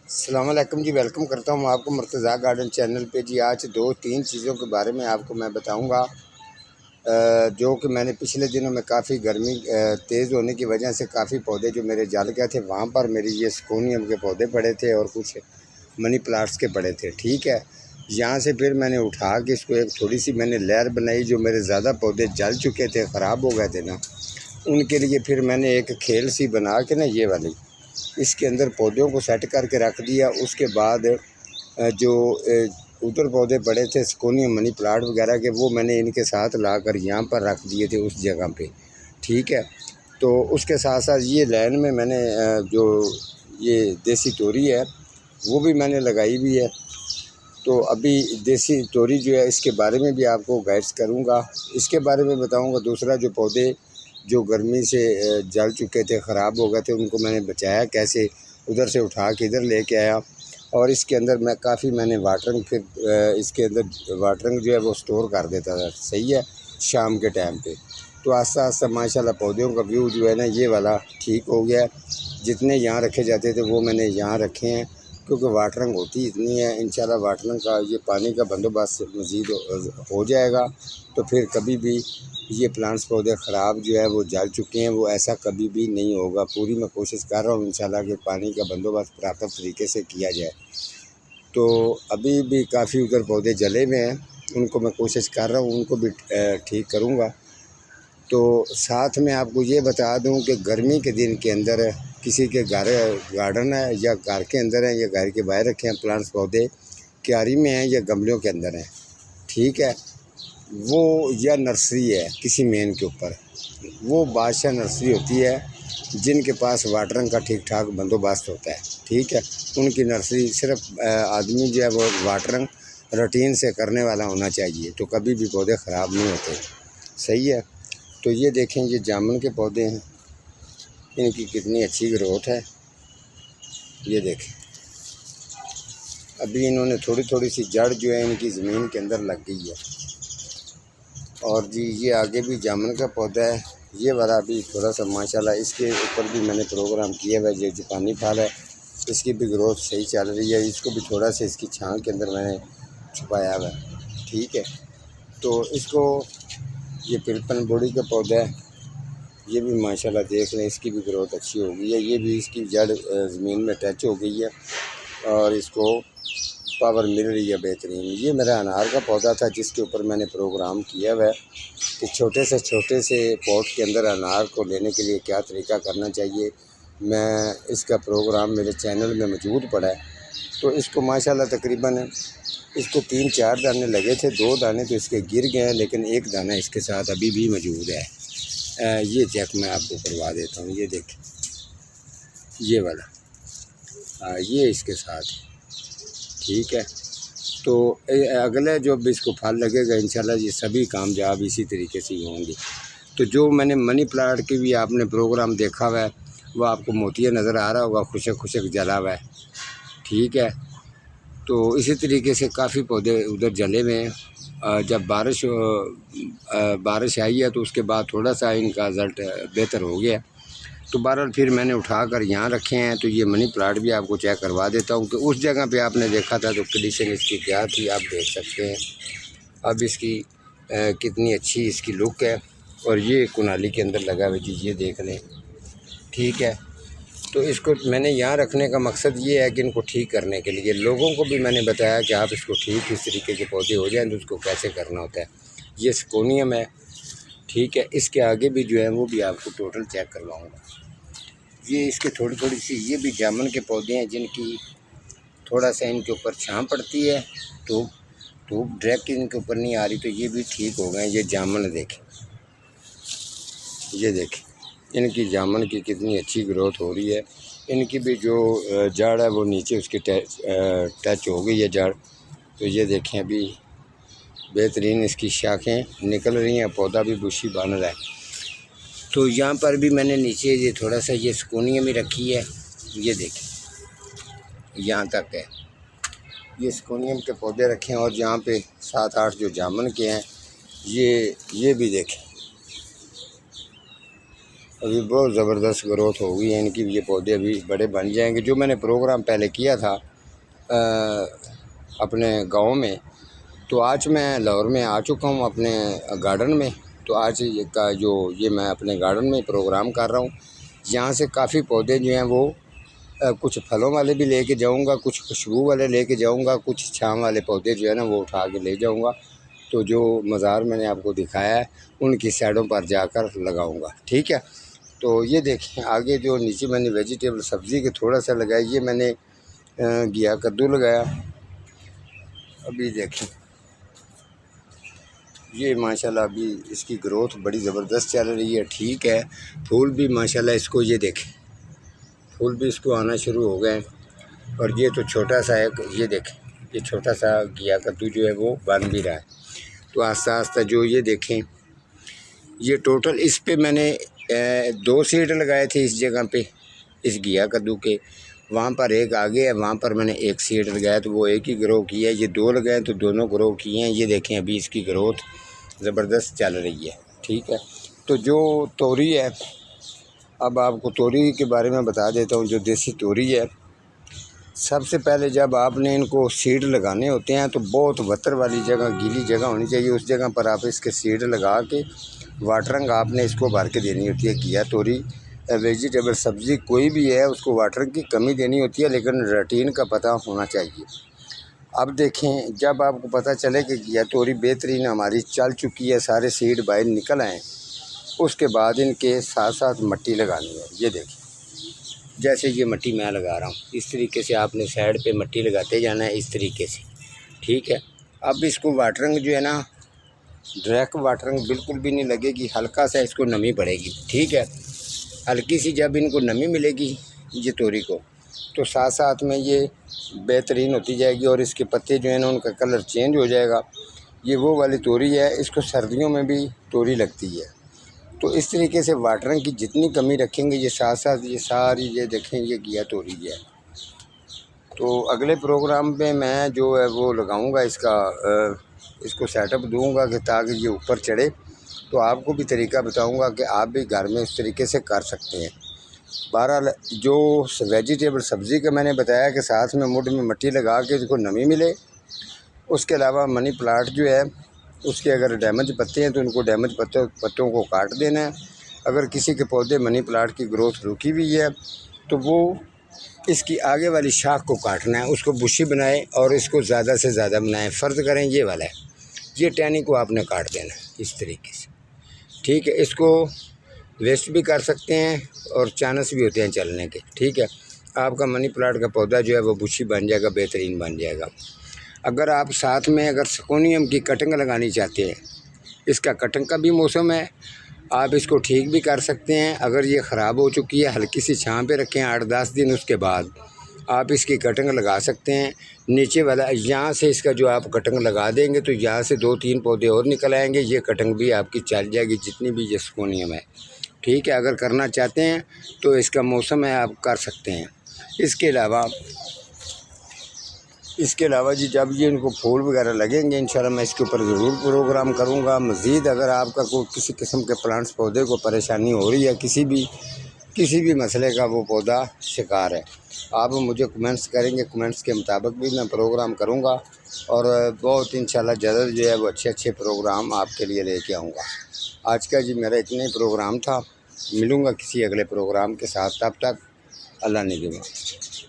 अस्सलाम वालेकुम जी। वेलकम करता हूँ आपको मुर्तज़ा गार्डन चैनल पे जी। आज दो तीन चीज़ों के बारे में आपको मैं बताऊँगा जो कि मैंने पिछले दिनों में काफ़ी गर्मी तेज़ होने की वजह से काफ़ी पौधे जो मेरे जल गए थे, वहाँ पर मेरी ये स्कोनियम के पौधे पड़े थे और कुछ मनी प्लांट्स के पड़े थे। ठीक है, यहाँ से फिर मैंने उठा के इसको एक थोड़ी सी मैंने लेयर बनाई। जो मेरे ज़्यादा पौधे जल चुके थे, ख़राब हो गए थे ना, उनके लिए फिर मैंने एक खेल सी बना के ना ये वाली इसके अंदर पौधों को सेट करके रख दिया। उसके बाद जो उधर पौधे पड़े थे स्कोनियम मनी प्लांट वगैरह के, वो मैंने इनके साथ लाकर यहाँ पर रख दिए थे उस जगह पे। ठीक है, तो उसके साथ साथ ये लाइन में मैंने जो ये देसी तोरी है वो भी मैंने लगाई हुई है। तो अभी देसी तोरी जो है इसके बारे में भी आपको गाइड्स करूँगा, इसके बारे में बताऊँगा। दूसरा जो पौधे जो गर्मी से जल चुके थे, ख़राब हो गए थे, उनको मैंने बचाया कैसे, उधर से उठा के इधर लेके आया। और इसके अंदर मैं काफ़ी मैंने वाटरिंग फिर इसके अंदर वाटरिंग जो है वो स्टोर कर देता था। सही है, शाम के टाइम पे। तो आस्ता आस्ता माशाल्लाह पौधों का व्यू जो है ना ये वाला ठीक हो गया। जितने यहाँ रखे जाते थे वो मैंने यहाँ रखे हैं, क्योंकि वाटरिंग होती इतनी है। इंशाल्लाह वाटरिंग का ये पानी का बंदोबस्त मज़ीद हो जाएगा, तो फिर कभी भी ये प्लांट्स पौधे ख़राब जो है वो जल चुके हैं, वो ऐसा कभी भी नहीं होगा। पूरी मैं कोशिश कर रहा हूँ इंशाल्लाह कि पानी का बंदोबस्त प्रॉपर तरीके से किया जाए। तो अभी भी काफ़ी उधर पौधे जले हुए हैं, उनको मैं कोशिश कर रहा हूँ, उनको भी ठीक करूँगा। तो साथ में आपको ये बता दूँ कि गर्मी के दिन के अंदर किसी के घर गार्डन है या घर के अंदर है या घर के बाहर रखे हैं प्लांट्स पौधे, क्यारी में हैं या गमलों के अंदर हैं, ठीक है, वो या नर्सरी है किसी मेन के ऊपर, वो बादशाह नर्सरी होती है जिनके पास वाटरिंग का ठीक ठाक बंदोबस्त होता है। ठीक है, उनकी नर्सरी सिर्फ आदमी जो है वो वाटरिंग रूटीन से करने वाला होना चाहिए, तो कभी भी पौधे ख़राब नहीं होते। सही है, तो ये देखें, ये जामुन के पौधे हैं, इनकी कितनी अच्छी ग्रोथ है। ये देखें, अभी इन्होंने थोड़ी थोड़ी सी जड़ जो है इनकी ज़मीन के अंदर लग गई है। और जी ये आगे भी जामुन का पौधा है, ये वाला भी थोड़ा सा माशाल्लाह इसके ऊपर भी मैंने प्रोग्राम किया हुआ है। ये जापानी फल है, इसकी भी ग्रोथ सही चल रही है। इसको भी थोड़ा सा इसकी छांव के अंदर मैंने छुपाया हुआ है। ठीक है, तो इसको ये पिलपन बोड़ी का पौधा है, ये भी माशाल्लाह देख लें, इसकी भी ग्रोथ अच्छी हो गई है। ये भी इसकी जड़ ज़मीन में टच हो गई है और इसको पावर मिल रही है बेहतरीन। ये मेरा अनार का पौधा था जिसके ऊपर मैंने प्रोग्राम किया हुआ है कि छोटे से पॉट के अंदर अनार को लेने के लिए क्या तरीका करना चाहिए। मैं इसका प्रोग्राम मेरे चैनल में मौजूद पड़ा है। तो इसको माशाल्लाह तकरीबन इसको 3-4 दाने लगे थे, 2 दाने तो इसके गिर गए हैं, लेकिन एक दाना इसके साथ अभी भी मौजूद है। ये चेक मैं आपको करवा देता हूँ, ये देखें, ये वाला ये इसके साथ। ठीक है, तो अगले जो भी इसको फल लगेगा इंशाल्लाह ये सभी कामयाब इसी तरीके से ही होंगे। तो जो मैंने मनी प्लांट की भी आपने प्रोग्राम देखा हुआ है वो आपको मोतिया नज़र आ रहा होगा, खुशक खुशक जला हुआ है। ठीक है, तो इसी तरीके से काफ़ी पौधे उधर जले हुए हैं। जब बारिश आई है तो उसके बाद थोड़ा सा इनका रिज़ल्ट बेहतर हो गया। तो बहरहाल फिर मैंने उठा कर यहाँ रखे हैं। तो ये मनी प्लांट भी आपको चेक करवा देता हूँ कि उस जगह पे आपने देखा था तो कंडीशन इसकी क्या थी, आप देख सकते हैं। अब इसकी कितनी अच्छी इसकी लुक है। और ये कुनाली के अंदर लगा हुआ जी, ये देख लें। ठीक है, तो इसको मैंने यहाँ रखने का मकसद ये है कि इनको ठीक करने के लिए लोगों को भी मैंने बताया कि आप इसको ठीक इस तरीके के पौधे हो जाएँ तो उसको कैसे करना होता है। ये स्कोनियम है। ठीक है, इसके आगे भी जो है वो भी आपको टोटल चेक करवाऊँगा। ये इसके थोड़ी थोड़ी सी ये भी जामुन के पौधे हैं जिनकी थोड़ा सा इनके ऊपर छाँव पड़ती है, धूप धूप डायरेक्ट इनके ऊपर नहीं आ रही, तो ये भी ठीक हो गए। ये जामुन देखें, ये देखें, इनकी जामुन की कितनी अच्छी ग्रोथ हो रही है। इनकी भी जो जड़ है वो नीचे उसकी टच हो गई है जड़। तो ये देखें, अभी बेहतरीन इसकी शाखें निकल रही हैं, पौधा भी बुशी बन रहा है। तो यहाँ पर भी मैंने नीचे ये थोड़ा सा ये स्कोनियम ही रखी है। ये देखें, यहाँ तक है, ये स्कोनियम के पौधे रखे हैं। और यहाँ पे 7-8 जो जामुन के हैं, ये भी देखें, अभी बहुत ज़बरदस्त ग्रोथ हो गई है इनकी। ये पौधे अभी बड़े बन जाएंगे। जो मैंने प्रोग्राम पहले किया था अपने गांव में, तो आज मैं लाहौर में आ चुका हूं अपने गार्डन में। तो आज का जो ये मैं अपने गार्डन में प्रोग्राम कर रहा हूं, यहाँ से काफ़ी पौधे जो हैं वो कुछ फलों वाले भी लेके जाऊंगा, कुछ खुशबू वाले लेके जाऊंगा, कुछ छांव वाले पौधे जो है ना वो उठा के ले जाऊंगा। तो जो मज़ार मैंने आपको दिखाया है उनकी साइडों पर जाकर लगाऊंगा, ठीक है। तो ये देखें आगे जो नीचे मैंने वेजिटेबल सब्ज़ी के थोड़ा सा लगाया, ये मैंने घिया कद्दू लगाया। अभी देखें ये माशाल्लाह अभी इसकी ग्रोथ बड़ी ज़बरदस्त चल रही है, ठीक है। फूल भी माशाल्लाह इसको, ये देखें फूल भी इसको आना शुरू हो गए। और ये तो छोटा सा है, ये देखें ये छोटा सा घिया कद्दू जो है वो बन भी रहा है। तो आस्ता आस्ता जो ये देखें, ये टोटल इस पे मैंने 2 सीड लगाए थे इस जगह पे, इस घिया कद्दू के। वहाँ पर एक आगे है, वहाँ पर मैंने 1 सीड लगाया तो वो एक ही ग्रो किया है। ये 2 लगाए तो दोनों ग्रो किए हैं। ये देखें अभी इसकी ग्रोथ ज़बरदस्त चल रही है, ठीक है। तो जो तोरी है, अब आपको तोरी के बारे में बता देता हूँ। जो देसी तोरी है, सबसे पहले जब आपने इनको सीड लगाने होते हैं तो बहुत वतर वाली जगह, गीली जगह होनी चाहिए। उस जगह पर आप इसके सीड लगा के वाटरिंग आपने इसको भर के देनी होती है। घिया तोरी वेजिटेबल सब्ज़ी कोई भी है उसको वाटरिंग की कमी देनी होती है, लेकिन रूटीन का पता होना चाहिए। अब देखें जब आपको पता चले कि घिया तोरी बेहतरीन हमारी चल चुकी है, सारे सीड बाहर निकल आए, उसके बाद इनके साथ साथ मिट्टी लगानी है। ये देखें जैसे ये मिट्टी मैं लगा रहा हूँ, इस तरीके से आपने साइड पे मिट्टी लगाते जाना है, इस तरीके से, ठीक है। अब इसको वाटरिंग जो है ना, डायरेक्ट वाटरिंग बिल्कुल भी नहीं लगेगी, हल्का सा इसको नमी पड़ेगी, ठीक है। हल्की सी जब इनको नमी मिलेगी ये तोरी को, तो साथ साथ में ये बेहतरीन होती जाएगी और इसके पत्ते जो है ना उनका कलर चेंज हो जाएगा। ये वो वाली तोरी है, इसको सर्दियों में भी तोरी लगती है। तो इस तरीके से वाटरिंग की जितनी कमी रखेंगे, ये साथ साथ ये सारी ये देखें ये घिया तोरी है। तो अगले प्रोग्राम पे मैं जो है वो लगाऊंगा इसको सेटअप दूंगा कि ताकि ये ऊपर चढ़े। तो आपको भी तरीका बताऊंगा कि आप भी घर में इस तरीके से कर सकते हैं। बहरहाल जो वेजिटेबल सब्ज़ी का मैंने बताया कि साथ में मुड में मिट्टी लगा के इसको नमी मिले। उसके अलावा मनी प्लांट जो है उसके अगर डैमेज पत्ते हैं तो उनको डैमेज पत्तों को काट देना है। अगर किसी के पौधे मनी प्लांट की ग्रोथ रुकी हुई है तो वो इसकी आगे वाली शाख को काटना है, उसको बुशी बनाए और इसको ज़्यादा से ज़्यादा बनाएं। फ़र्ज़ करें ये वाला है, ये टहनी को आपने काट देना है इस तरीके से, ठीक है। इसको वेस्ट भी कर सकते हैं और चांस भी होते हैं चलने के, ठीक है। आपका मनी प्लांट का पौधा जो है वो बुशी बन जाएगा, बेहतरीन बन जाएगा। अगर आप साथ में अगर सिकोनियम की कटिंग लगानी चाहते हैं, इसका कटिंग का भी मौसम है, आप इसको ठीक भी कर सकते हैं। अगर ये ख़राब हो चुकी है हल्की सी छाँव पे रखें 8-10 दिन, उसके बाद आप इसकी कटिंग लगा सकते हैं। नीचे वाला यहाँ से इसका जो आप कटिंग लगा देंगे तो यहाँ से 2-3 पौधे और निकल आएंगे। ये कटिंग भी आपकी चल जाएगी जितनी भी ये सिकोनियम है, ठीक है। अगर करना चाहते हैं तो इसका मौसम है, आप कर सकते हैं। इसके अलावा जी जब ये इनको फूल वगैरह लगेंगे इंशाल्लाह मैं इसके ऊपर ज़रूर प्रोग्राम करूँगा। मज़ीद अगर आपका कोई किसी किस्म के प्लांट्स पौधे को परेशानी हो रही है, किसी भी मसले का वो पौधा शिकार है, आप मुझे कमेंट्स करेंगे, कमेंट्स के मुताबिक भी मैं प्रोग्राम करूँगा और बहुत इंशाल्लाह जल्द जो है वो अच्छे प्रोग्राम आपके लिए लेके आऊँगा। आज का जी मेरा इतना ही प्रोग्राम था। मिलूँगा किसी अगले प्रोग्राम के साथ, तब तक अल्लाह निगहबान।